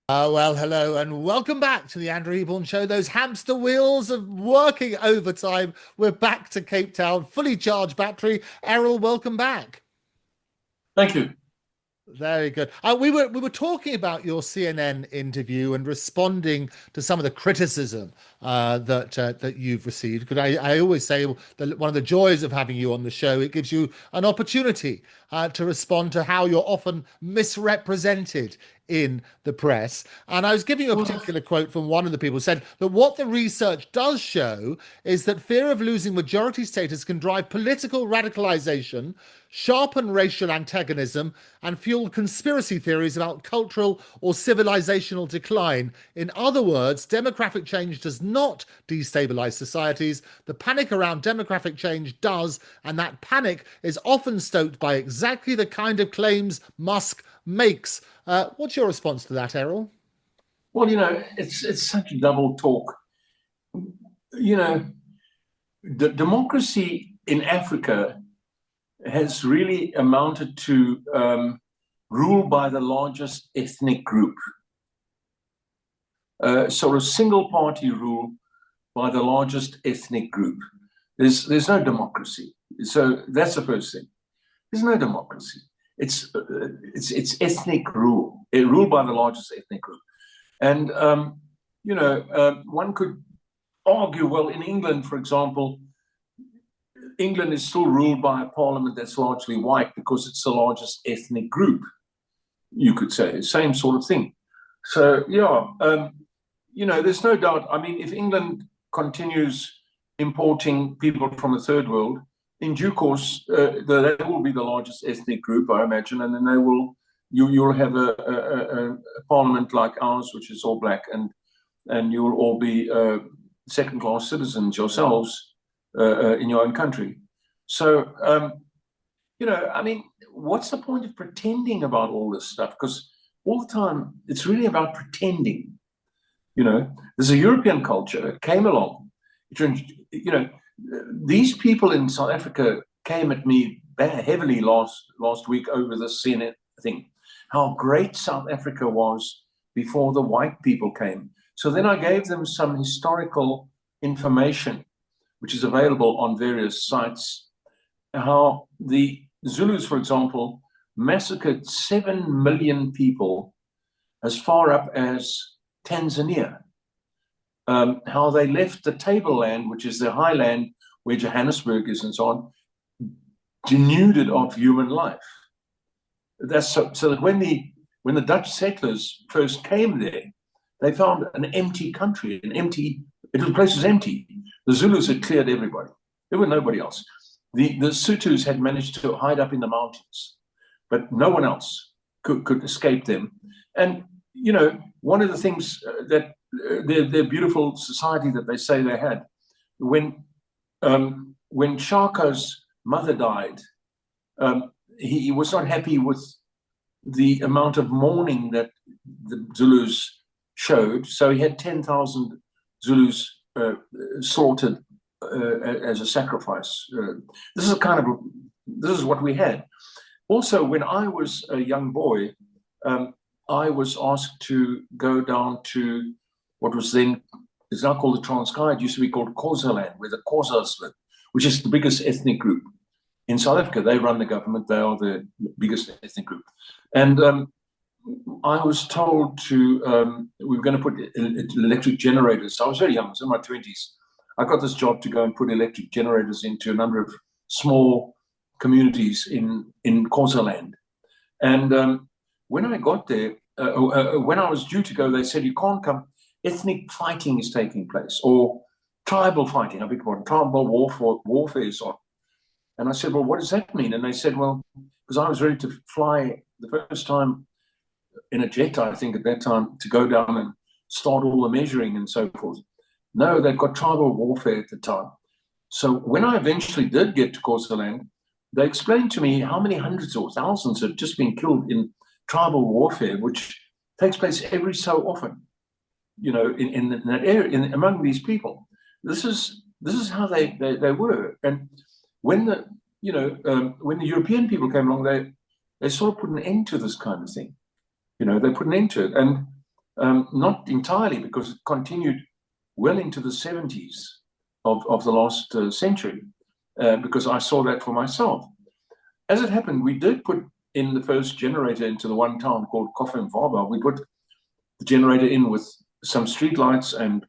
Well, hello and welcome back to the Andrew Eborn Show. Those hamster wheels of working overtime. We're back to Cape Town, fully charged battery. Errol, welcome back. Thank you. Very good. We were talking about your CNN interview and responding to some of the criticism that you've received. Because I always say that one of the joys of having you on the show, it gives you an opportunity to respond to how you're often misrepresented in the press. And I was giving you a Well, particular quote from one of the people who said that what the research does show is that fear of losing majority status can drive political radicalization, sharpen racial antagonism, and fuel conspiracy theories about cultural or civilizational decline. In other words, demographic change does not destabilize societies. The panic around demographic change does, and that panic is often stoked by exactly the kind of claims Musk makes. What's your response to that, Errol? it's such a double talk. You know, the democracy in Africa has really amounted to rule by the largest ethnic group, sort of single party rule by the largest ethnic group. There's no democracy. So that's the first thing. There's no democracy. It's ethnic rule. It ruled by the largest ethnic group. And one could argue, well, in England, for example, England is still ruled by a parliament that's largely white because it's the largest ethnic group, you could say. Same sort of thing. So, there's no doubt. I mean, if England continues importing people from the third world, in due course, they will be the largest ethnic group, I imagine, and then you'll have a parliament like ours, which is all black, and you'll all be second-class citizens yourselves in your own country. So, I mean, what's the point of pretending about all this stuff? Because all the time, it's really about pretending. There's a European culture that came along. These people in South Africa came at me heavily last week over this CNN thing, how great South Africa was before the white people came. So then I gave them some historical information, which is available on various sites, how the Zulus, for example, massacred 7 million people as far up as Tanzania. How they left the tableland, which is the highland where Johannesburg is and so on, denuded of human life. That's so that when the Dutch settlers first came there, they found an empty country, the place was empty. The Zulus had cleared everybody. There were nobody else. The Sutus had managed to hide up in the mountains, but no one else could escape them. And, one of the things that their beautiful society that they say they had, when Shaka's mother died, he was not happy with the amount of mourning that the Zulus showed. So he had 10,000 Zulus slaughtered as a sacrifice. This is what we had. Also, when I was a young boy, I was asked to go down to what was then is now called the Transkei. It used to be called Xhosaland, where the Xhosas live, which is the biggest ethnic group in South Africa. They run the government. They are the biggest ethnic group. And I was told we were going to put electric generators. So I was very young. I was in my 20s. I got this job to go and put electric generators into a number of small communities in Xhosaland. And when I got there, when I was due to go, they said, you can't come. Ethnic fighting is taking place, or tribal fighting, I beg your pardon, tribal warfare is on. And I said, well, what does that mean? And they said, well, because I was ready to fly the first time in a jet, I think at that time, to go down and start all the measuring and so forth. No, they've got tribal warfare at the time. So when I eventually did get to Xhosaland, they explained to me how many hundreds or thousands had just been killed in tribal warfare, which takes place every so often, in that area, among these people. This is how they were. And when the European people came along, they sort of put an end to this kind of thing. They put an end to it. And not entirely, because it continued well into the 70s of the last century, because I saw that for myself. As it happened, we did put in the first generator into the one town called Coffin Vaba. We put the generator in with some streetlights and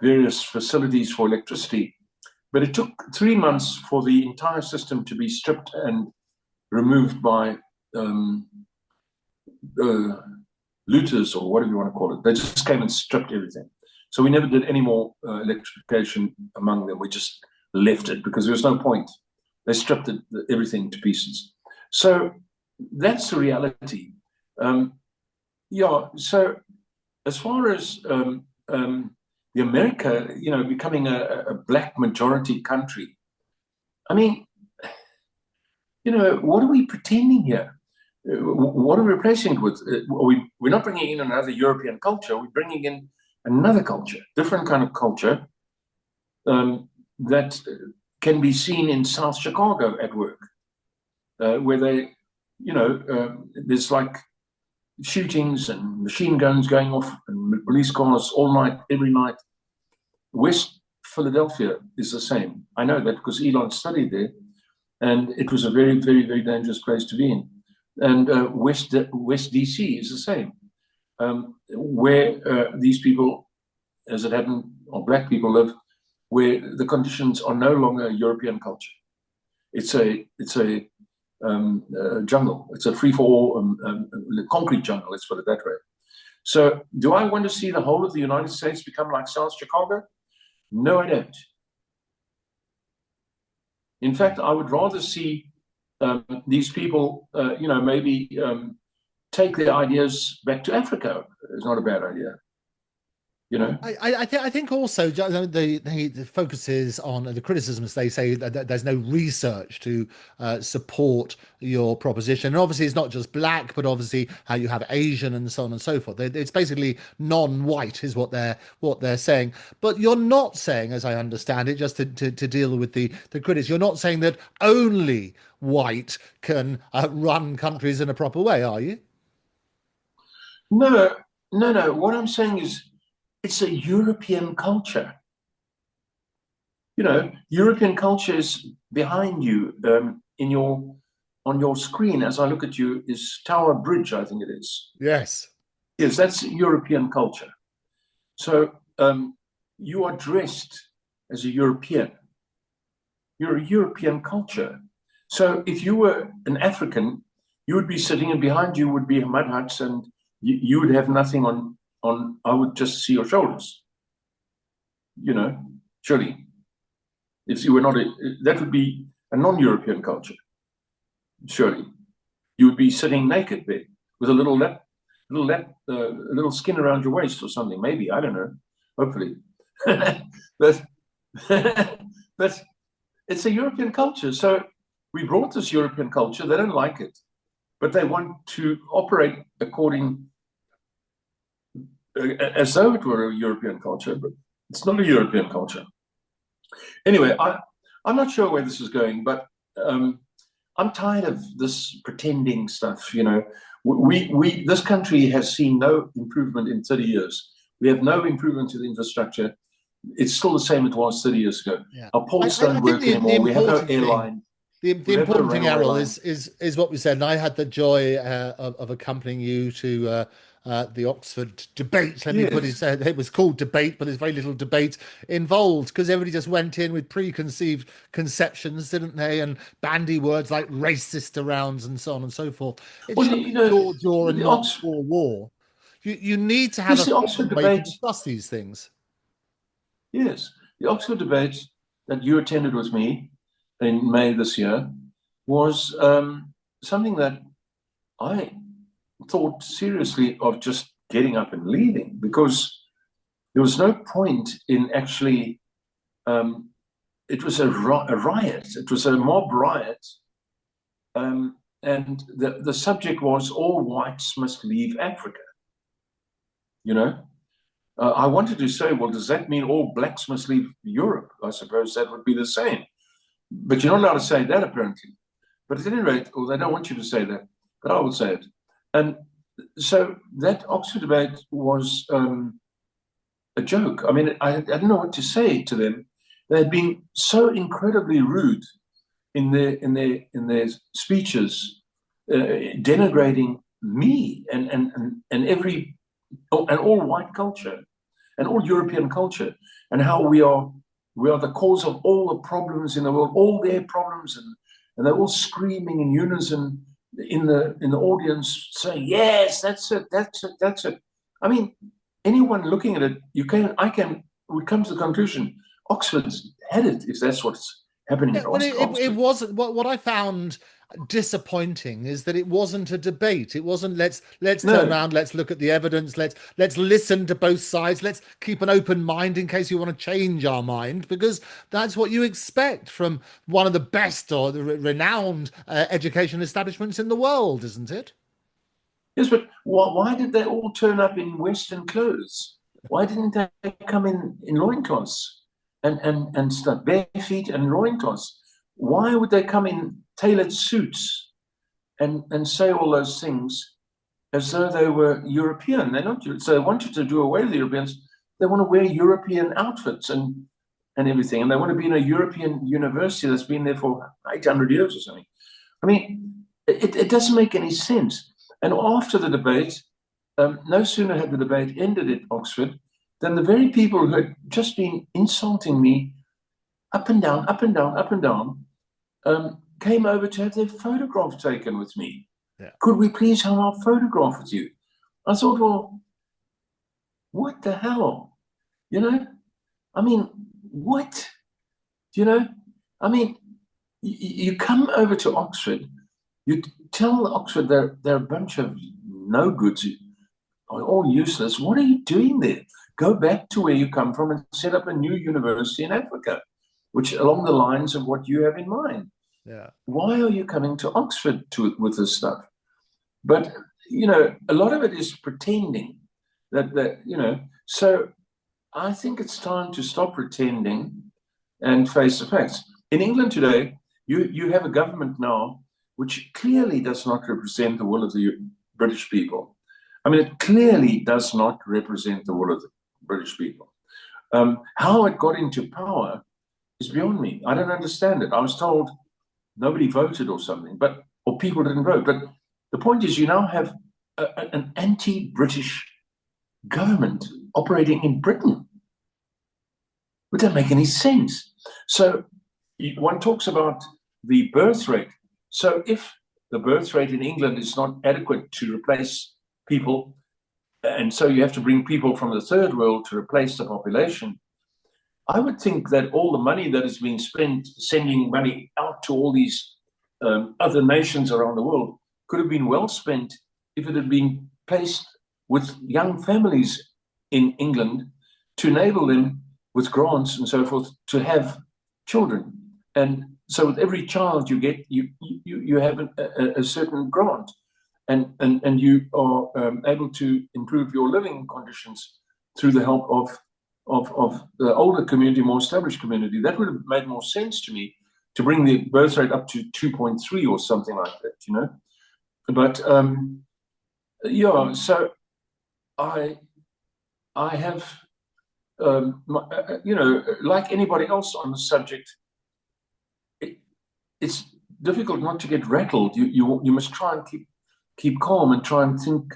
various facilities for electricity. But it took 3 months for the entire system to be stripped and removed by looters, or whatever you want to call it. They just came and stripped everything. So we never did any more electrification among them. We just left it because there was no point. They stripped everything to pieces. So that's the reality. Yeah. So as far as the America, becoming a black majority country, I mean, what are we pretending here? What are we replacing it with? We're not bringing in another European culture. We're bringing in another culture, different kind of culture that can be seen in South Chicago at work, where they, there's like shootings and machine guns going off and police cars all night, every night. West Philadelphia is the same. I know that because Elon studied there, and it was a very, very, very dangerous place to be in. And West DC is the same, where these people, as it happened, or black people live, where the conditions are no longer European culture. It's a jungle. It's a free-for-all concrete jungle, let's put it that way. So do I want to see the whole of the United States become like South Chicago? No, I don't. In fact, I would rather see these people, maybe take their ideas back to Africa. It's not a bad idea. I think also the focuses on the criticisms. They say that there's no research to support your proposition. And obviously, it's not just black, but obviously how you have Asian and so on and so forth. It's basically non-white is what they're saying. But you're not saying, as I understand it, just to deal with the critics, you're not saying that only white can run countries in a proper way, are you? No. What I'm saying is, it's a European culture. European culture is behind you on your screen. As I look at you, is Tower Bridge, I think it is. Yes. Yes, that's European culture. So you are dressed as a European. You're a European culture. So if you were an African, you would be sitting, and behind you would be mud huts, and you would have nothing on. I would just see your shoulders. Surely, if you were not, that would be a non-European culture. Surely, you would be sitting naked there with a little skin around your waist or something. Maybe, I don't know. Hopefully, but it's a European culture. So we brought this European culture. They don't like it, but they want to operate according. As though it were a European culture, but it's not a European culture. Anyway, I'm not sure where this is going, but I'm tired of this pretending stuff. This country has seen no improvement in 30 years. We have no improvement to the infrastructure. It's still the same it was 30 years ago. Yeah. Our ports don't work anymore. We have no airline. The important thing, Errol, is what we said. And I had the joy of accompanying you to the Oxford debate. Let me put it. It was called debate, but there's very little debate involved because everybody just went in with preconceived conceptions, didn't they? And bandy words like racist around and so on and so forth. It's war and not for war. You need to have a Oxford way debate to discuss these things. Yes, the Oxford debate that you attended with me in May this year was something that I thought seriously of just getting up and leaving, because there was no point in actually, it was a riot, it was a mob riot, and the subject was all whites must leave Africa. I wanted to say, well, does that mean all blacks must leave Europe? I suppose that would be the same. But you're not allowed to say that, apparently. But at any rate, they don't want you to say that, but I would say it. And so that Oxford debate was a joke. I mean, I don't know what to say to them. They had been so incredibly rude in their speeches, denigrating me and every and all white culture and all European culture, and how we are the cause of all the problems in the world, all their problems, and they're all screaming in unison in the audience, saying, "Yes, that's it, that's it, that's it." I mean, anyone looking at it, would come to the conclusion Oxford's had it if that's what's happening Yeah, at well, it Oxford. wasn't. What I found disappointing is that it wasn't a debate. It wasn't let's turn No, around, let's look at the evidence, let's listen to both sides, let's keep an open mind in case you want to change our mind, because that's what you expect from one of the best or the renowned education establishments in the world, isn't it? yes, but why did they all turn up in Western clothes? Why didn't they come in loincloths and stuff, bare feet and loincloths? Why would they come in tailored suits and say all those things as though they were European? They're not. So they wanted to do away with the Europeans. They want to wear European outfits and everything, and they want to be in a European university that's been there for 800 years or something. I mean, it doesn't make any sense. And after the debate, no sooner had the debate ended at Oxford than the very people who had just been insulting me up and down, up and down, up and down, came over to have their photograph taken with me. Yeah. Could we please have our photograph with you? I thought, well, what the hell? You know, I mean, what? You know, I mean, you come over to Oxford, you tell Oxford they're a bunch of no goods, are all useless. What are you doing there? Go back to where you come from and set up a new university in Africa, which along the lines of what you have in mind. Yeah. Why are you coming to Oxford with this stuff? But a lot of it is pretending that. So I think it's time to stop pretending and face the facts. In England today, you have a government now which clearly does not represent the will of the British people. I mean, it clearly does not represent the will of the British people. How it got into power is beyond me. I don't understand it. I was told nobody voted or something, or people didn't vote. But the point is, you now have an anti-British government operating in Britain. It doesn't make any sense. So one talks about the birth rate. So if the birth rate in England is not adequate to replace people, and so you have to bring people from the third world to replace the population, I would think that all the money that is being spent sending money out to all these other nations around the world could have been well spent if it had been placed with young families in England to enable them with grants and so forth to have children. And so with every child you get, you have a certain grant, and you are able to improve your living conditions through the help of the older community, more established community. That would have made more sense to me to bring the birth rate up to 2.3 or something like that, But yeah, so I have, like anybody else on the subject, it's difficult not to get rattled. You must try and keep calm and try and think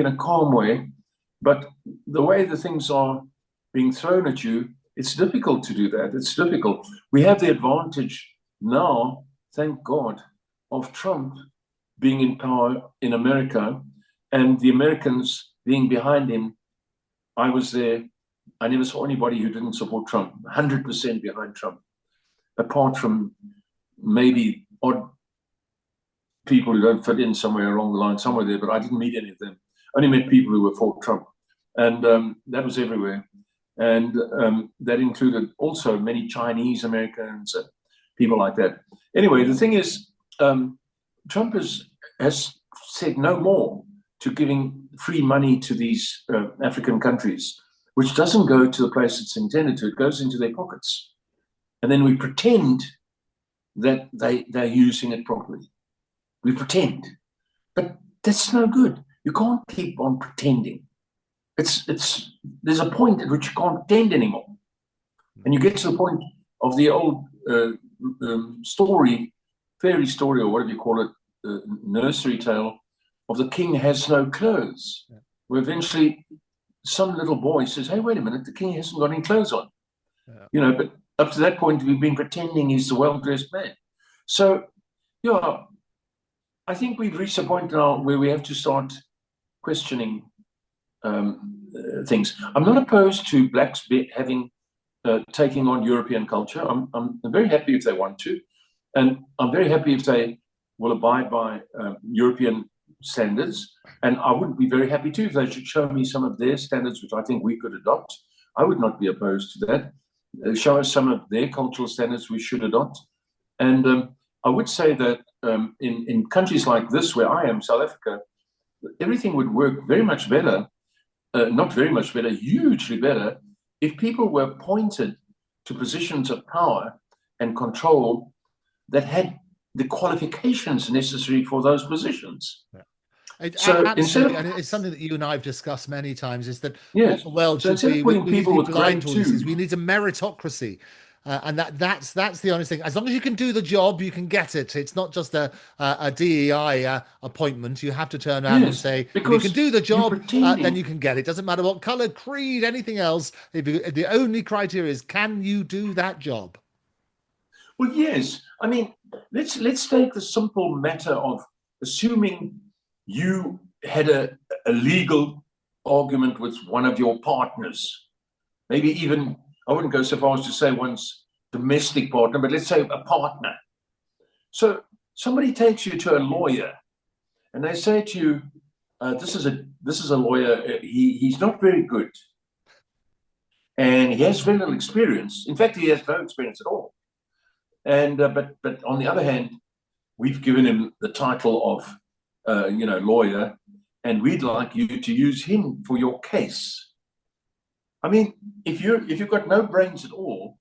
in a calm way. But the way the things are being thrown at you, it's difficult to do that. It's difficult. We have the advantage now, thank God, of Trump being in power in America and the Americans being behind him. I was there. I never saw anybody who didn't support Trump, 100% behind Trump, apart from maybe odd people who don't fit in somewhere along the line, somewhere there, but I didn't meet any of them. I only met people who were for Trump. And that was everywhere. And that included also many Chinese Americans and people like that. Anyway, the thing is, Trump has said no more to giving free money to these African countries, which doesn't go to the place it's intended to. It goes into their pockets. And then we pretend that they're using it properly. We pretend. But that's no good. you can't keep on pretending. There's a point at which you can't pretend anymore. And you get to the point of the old fairy story, or whatever you call it, nursery tale of the king has no clothes, where eventually some little boy says, hey, wait a minute, the king hasn't got any clothes on. But up to that point, we've been pretending he's the well-dressed man. So, I think we've reached a point now where we have to start questioning things. I'm not opposed to blacks taking on European culture. I'm very happy if they want to, and I'm very happy if they will abide by European standards. And I would be very happy too if they should show me some of their standards, which I think we could adopt. I would not be opposed to that. Show us some of their cultural standards we should adopt. And I would say that in countries like this, where I am, South Africa, everything would work very much better, not very much better, hugely better, if people were appointed to positions of power and control that had the qualifications necessary for those positions. So absolutely, and it's something that you and I have discussed many times, is that what the world should be, we need to be blind to this, is we need a meritocracy. And that's the honest thing. As long as you can do the job, you can get it. It's not just a DEI appointment. You have to turn around and say, if you can do the job, then you can get it. Doesn't matter what color, creed, anything else. If the only criteria is, can you do that job? Well, yes. I mean, let's take the simple matter of assuming you had a legal argument with one of your partners, maybe even, I wouldn't go so far as to say one's domestic partner, but let's say a partner. So somebody takes you to a lawyer and they say to you, this is a lawyer, he's not very good. And he has very little experience. In fact, he has no experience at all. And but on the other hand, we've given him the title of lawyer, and we'd like you to use him for your case. I mean, if you've got no brains at all,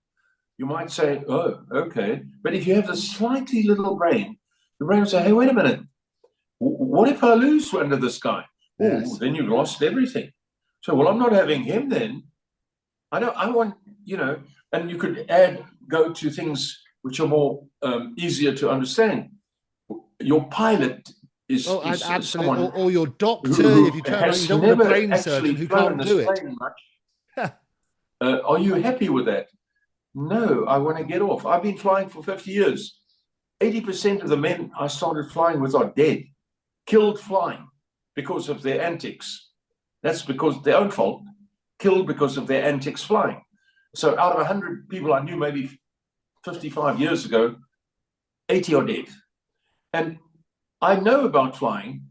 you might say, oh, okay. But if you have a slightly little brain, the brain will say, hey, wait a minute. What if I lose under this guy? Yes. Oh, then you've lost everything. So, well, I'm not having him then. I want, and you could go to things which are more easier to understand. Your pilot is absolutely. Someone or your doctor, if you turn around, you don't want a brain surgeon who can't do it. Are you happy with that? No, I want to get off. I've been flying for 50 years. 80% of the men I started flying with are dead, killed flying because of their antics. That's because their own fault, killed because of their antics flying. So out of 100 people I knew maybe 55 years ago, 80 are dead. And I know about flying.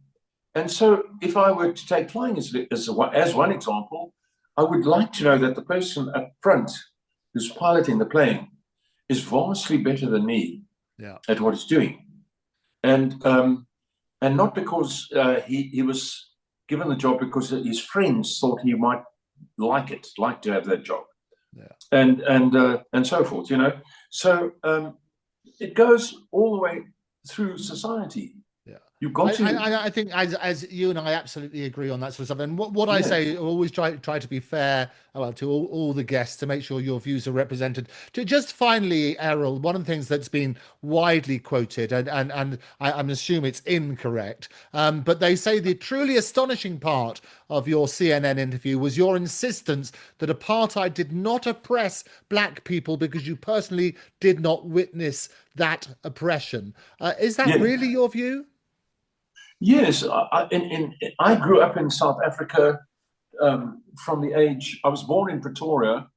And so if I were to take flying as one example, I would like to know that the person up front who's piloting the plane is vastly better than me at what he's doing. And not because he was given the job because his friends thought he might like to have that job. And so forth, So it goes all the way through society. You've got to. I think as you and I absolutely agree on that sort of stuff. And what I say, always try to be fair to all the guests to make sure your views are represented. Just finally, Errol, one of the things that's been widely quoted, and I'm assuming it's incorrect, but they say the truly astonishing part of your CNN interview was your insistence that apartheid did not oppress black people because you personally did not witness that oppression. Is that really your view? Yes, I grew up in South Africa from the age, I was born in Pretoria,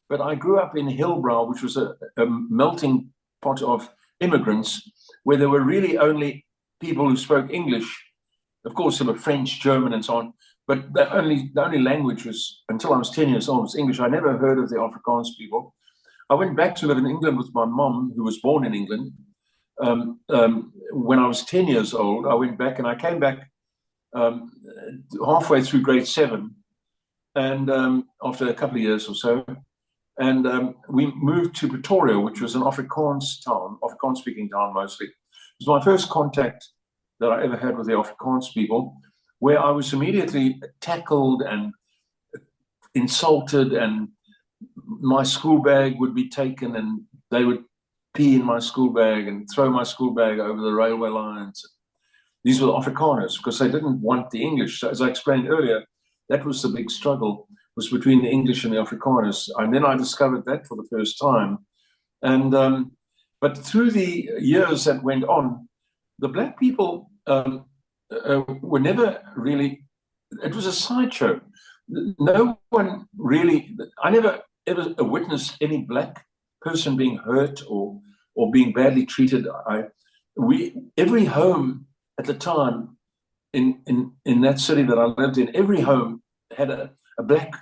but I grew up in Hillbrow, which was a melting pot of immigrants, where there were really only people who spoke English. Of course, there were French, German, and so on, but the only language was, until I was 10 years old, was English. I never heard of the Afrikaans people. I went back to live in England with my mom, who was born in England. When I was 10 years old, I went back, and I came back halfway through grade 7, and after a couple of years or so, and we moved to Pretoria, which was an Afrikaans-speaking town mostly. It was my first contact that I ever had with the Afrikaans people, where I was immediately tackled and insulted, and my school bag would be taken, and they would pee in my school bag and throw my school bag over the railway lines. These were the Afrikaners, because they didn't want the English. So as I explained earlier, that was the big struggle, was between the English and the Afrikaners. And then I discovered that for the first time. And but through the years that went on, the black people were never really, it was a sideshow. No one really, I never ever witnessed any black person being hurt or being badly treated. Every home at the time in that city that I lived in, every home had a black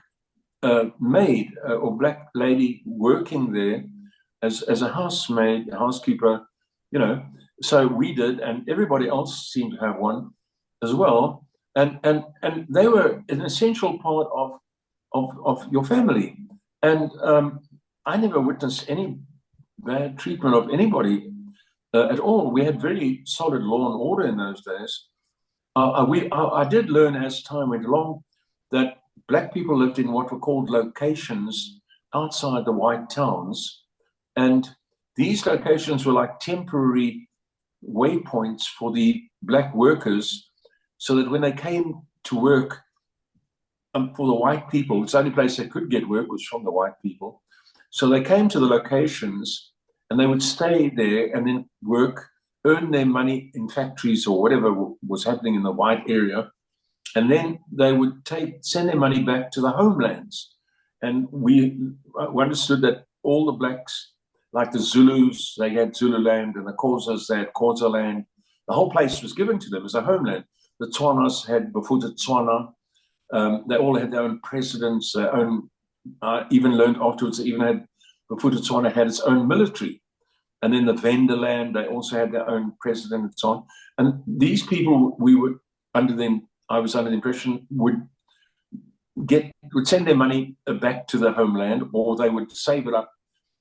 maid or black lady working there as a housemaid, a housekeeper, you know. So we did, and everybody else seemed to have one as well. And they were an essential part of your family. And I never witnessed any bad treatment of anybody at all. We had very solid law and order in those days. I did learn as time went along that black people lived in what were called locations outside the white towns. And these locations were like temporary waypoints for the black workers, so that when they came to work for the white people, it's the only place they could get work was from the white people. So they came to the locations and they would stay there and then work, earn their money in factories or whatever was happening in the white area. And then they would send their money back to the homelands. And we understood that all the blacks, like the Zulus, they had Zululand, and the Xhosas, they had Xhosa land. The whole place was given to them as a homeland. The Tswanas had Bafutta Tswana. They all had their own presidents, their own, even learned afterwards, they even had, Bafutta Tswana had its own military. And then the Venderland, they also had their own president and so on. And these people, I was under the impression, would send their money back to their homeland, or they would save it up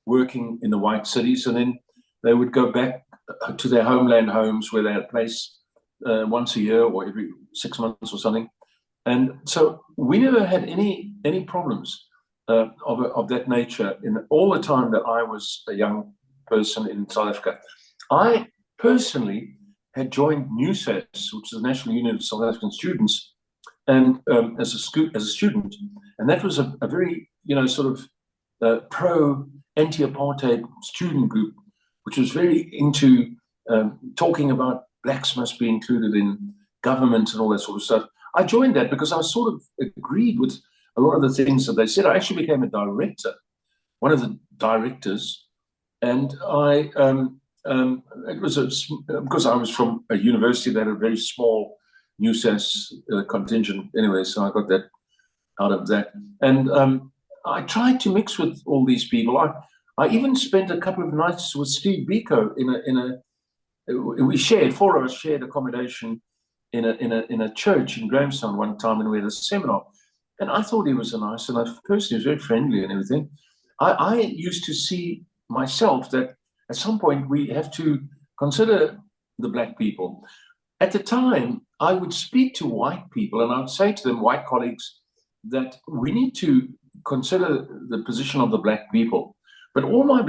working in the white cities, and then they would go back to their homeland homes where they had a place once a year or every 6 months or something. And so we never had any problems of that nature in all the time that I was a young person in South Africa. I personally had joined NUSAS, which is the National Union of South African Students, and as a student, and that was a very sort of pro anti-apartheid student group, which was very into talking about blacks must be included in government and all that sort of stuff. I joined that because I sort of agreed with a lot of the things that they said. I actually became a director, one of the directors, and it was because I was from a university that had a very small NUSAS contingent anyway, so I got that out of that. And I tried to mix with all these people. I even spent a couple of nights with Steve Biko four of us shared accommodation in a church in Grahamstown one time, and we had a seminar. And I thought he was a nice enough person. He was very friendly and everything. I used to see myself that at some point we have to consider the black people. At the time, I would speak to white people and I would say to them, white colleagues, that we need to consider the position of the black people. But all my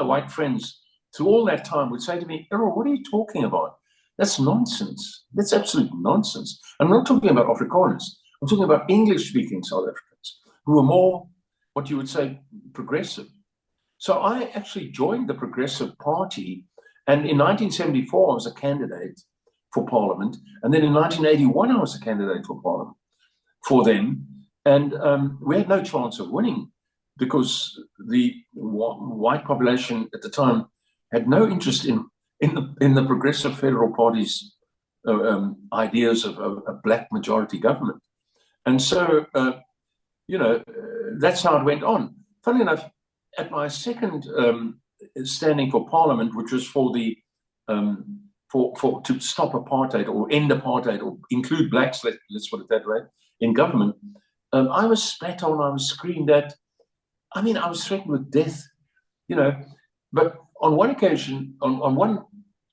white friends through all that time would say to me, Errol, what are you talking about? That's nonsense. That's absolute nonsense. I'm not talking about Afrikaners. I'm talking about English-speaking South Africans who are more, what you would say, progressive. So I actually joined the Progressive Party, and in 1974 I was a candidate for Parliament, and then in 1981 I was a candidate for Parliament for them, and we had no chance of winning because the white population at the time had no interest in the Progressive Federal Party's ideas of a black majority government. And so, that's how it went on. Funnily enough, at my second standing for Parliament, which was for the to stop apartheid or end apartheid or include blacks, let's put it that way, in government, I was spat on, I was screamed at. I mean, I was threatened with death, But on one occasion,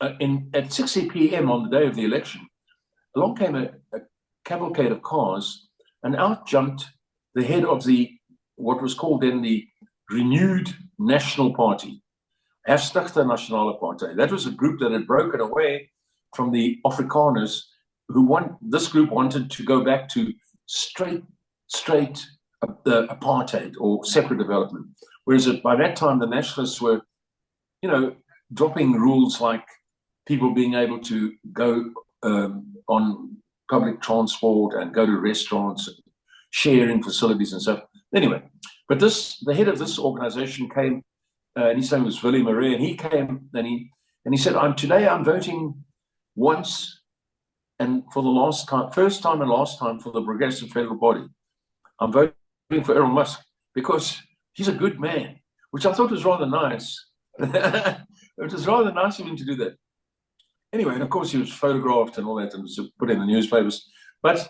at 6 p.m. on the day of the election, along came a cavalcade of cars, and out jumped the head of what was called then the Renewed National Party, Herstigte Nationale Partij. That was a group that had broken away from the Afrikaners, this group wanted to go back to straight apartheid or separate development. Whereas by that time, the nationalists were, dropping rules like people being able to go on public transport and go to restaurants and sharing facilities and stuff. Anyway, but the head of this organization came, and his name was Willie Marais, and he came and he said, today I'm voting once and for the first time and last time for the Progressive Federal Body. I'm voting for Errol Musk because he's a good man, which I thought was rather nice. It was rather nice of him to do that. Anyway, and of course he was photographed and all that and was put in the newspapers. But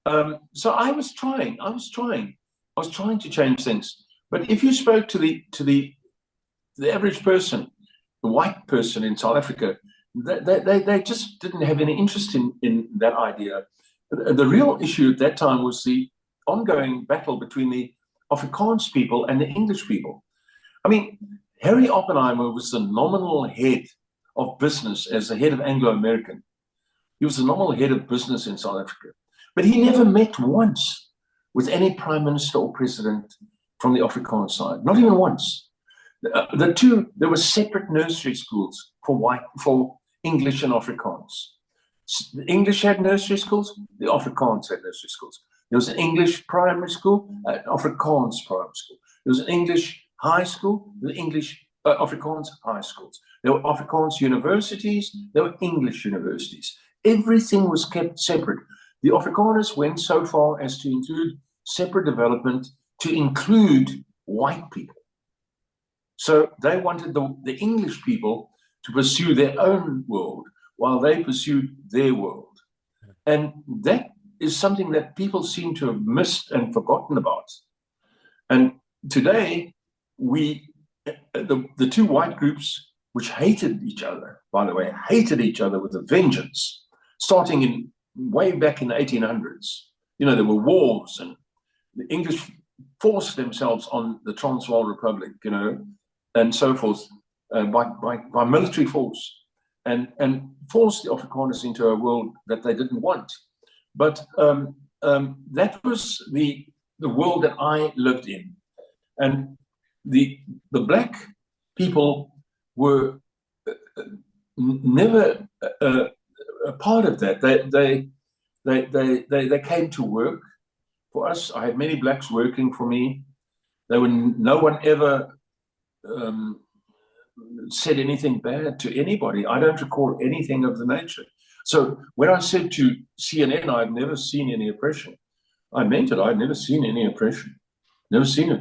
so I was trying to change things. But if you spoke to the average person, the white person in South Africa, they just didn't have any interest in that idea. The real issue at that time was the ongoing battle between the Afrikaans people and the English people. I mean, Harry Oppenheimer was the nominal head of business as the head of Anglo-American. He was the nominal head of business in South Africa. But he never met once with any prime minister or president from the Afrikaans side, not even once. There were separate nursery schools for English and Afrikaans. The English had nursery schools, the Afrikaans had nursery schools. There was an English primary school, an Afrikaans primary school. There was an English high school, the English Afrikaans high schools. There were Afrikaans universities, there were English universities. Everything was kept separate. The Afrikaners went so far as to include separate development to include white people. So they wanted the English people to pursue their own world while they pursued their world. And that is something that people seem to have missed and forgotten about. And today, the two white groups, which hated each other, by the way, hated each other with a vengeance, starting way back in the 1800s. There were wars, and the English forced themselves on the Transvaal Republic, and so forth, by military force, and forced the Afrikaners into a world that they didn't want. But that was the world that I lived in, and the black people were never a part of that. They came to work for us. I had many blacks working for me. No one ever said anything bad to anybody. I don't recall anything of the nature. So when I said to CNN, I'd never seen any oppression, I meant it. I'd never seen any oppression. Never seen it.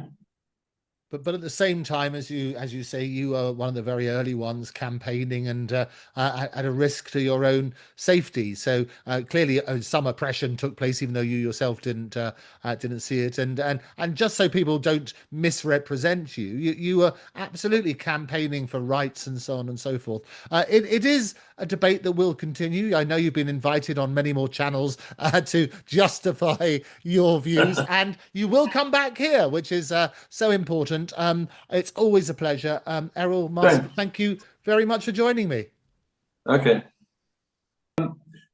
But at the same time, as you say, you were one of the very early ones campaigning and at a risk to your own safety. So clearly, some oppression took place, even though you yourself didn't see it. And just so people don't misrepresent you, you were absolutely campaigning for rights and so on and so forth. It is a debate that will continue. I know you've been invited on many more channels to justify your views, and you will come back here, which is so important. It's always a pleasure. Errol Musk, thank you very much for joining me. Okay.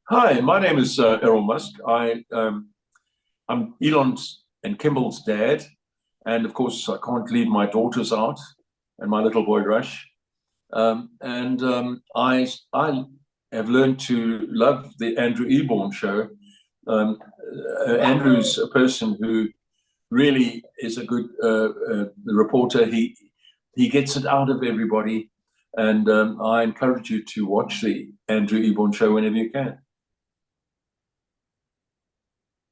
Hi, my name is Errol Musk. I'm Elon's and Kimball's dad, and of course I can't leave my daughters out and my little boy Rush. I have learned to love the Andrew Eborn show. Andrew's a person who really is a good reporter. He gets it out of everybody, and I encourage you to watch the Andrew Eborn show whenever you can.